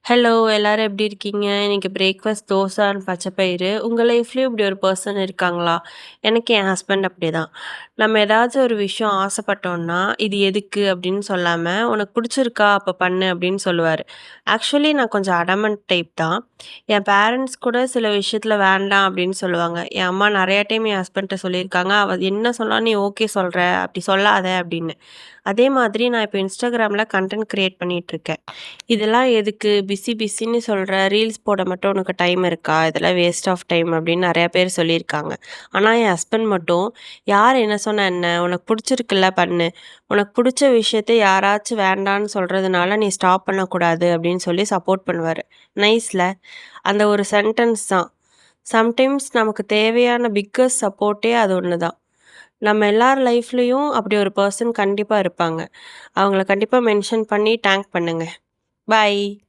Hello எல்லாரும் எப்படி இருக்கீங்க? இன்னைக்கு பிரேக்ஃபாஸ்ட் தோசை அண்ட் பச்சைப்பயிறு. உங்க லைஃப்லயும் இப்படி ஒரு பெர்சன் இருக்காங்களா? எனக்கு என் ஹஸ்பண்ட் அப்படிதான். நம்ம ஏதாச்சும் ஒரு விஷயம் ஆசைப்பட்டோம்னா, "இது எதுக்கு?" அப்படின்னு சொல்லாம, "உனக்கு புடிச்சிருக்கா? அப்ப பண்ணு" அப்படின்னு சொல்லுவாரு. ஆக்சுவலி நான் கொஞ்சம் அடமன்ட் டைப் தான். என் பேரண்ட்ஸ் கூட சில விஷயத்துல வேண்டாம் அப்படின்னு சொல்லுவாங்க. என் அம்மா நெறைய டைம் என் ஹஸ்பண்ட்ட சொல்லியிருக்காங்க. "அவ என்ன சொன்னாலும் நீ ஓகே சொல்ற. அப்படி சொல்லாத" அப்படின்னு. அதே மாதிரி நான் இப்போ Instagramல கன்டென்ட் கிரியேட் பண்ணிட்டுருக்கேன். இதெல்லாம் எதுக்கு? பிஸி பிஸின்னு சொல்ற, ரீல்ஸ் போட மட்டும் உனக்கு டைம் இருக்கா? இதெல்லாம் வேஸ்ட் ஆஃப் டைம் அப்படின்னு நெறைய பேர் சொல்லியிருக்காங்க. ஆனா என் ஹஸ்பண்ட் மட்டும், "யார் என்ன சொன்னா என்ன? உனக்கு புடிச்சிருக்குல்ல பண்ணு. உனக்கு புடிச்ச விஷயத்த யாராச்சும் வேண்டான்னு சொல்றதுனால நீ ஸ்டாப் பண்ணக்கூடாது" அப்படின்னு சொல்லி சப்போர்ட் பண்ணுவாரு. நைஸ்ல. அந்த ஒரு சென்டென்ஸ் தான். சம்டைம்ஸ் நமக்கு தேவையான பிக்கஸ்ட் சப்போர்ட்டே அது ஒண்ணு தான். நம்ம எல்லார் லைஃப்லயும் அப்படி ஒரு பெர்சன் கண்டிப்பா இருப்பாங்க. அவங்கள கண்டிப்பா மென்ஷன் பண்ணி டேக் பண்ணுங்க. பாய்.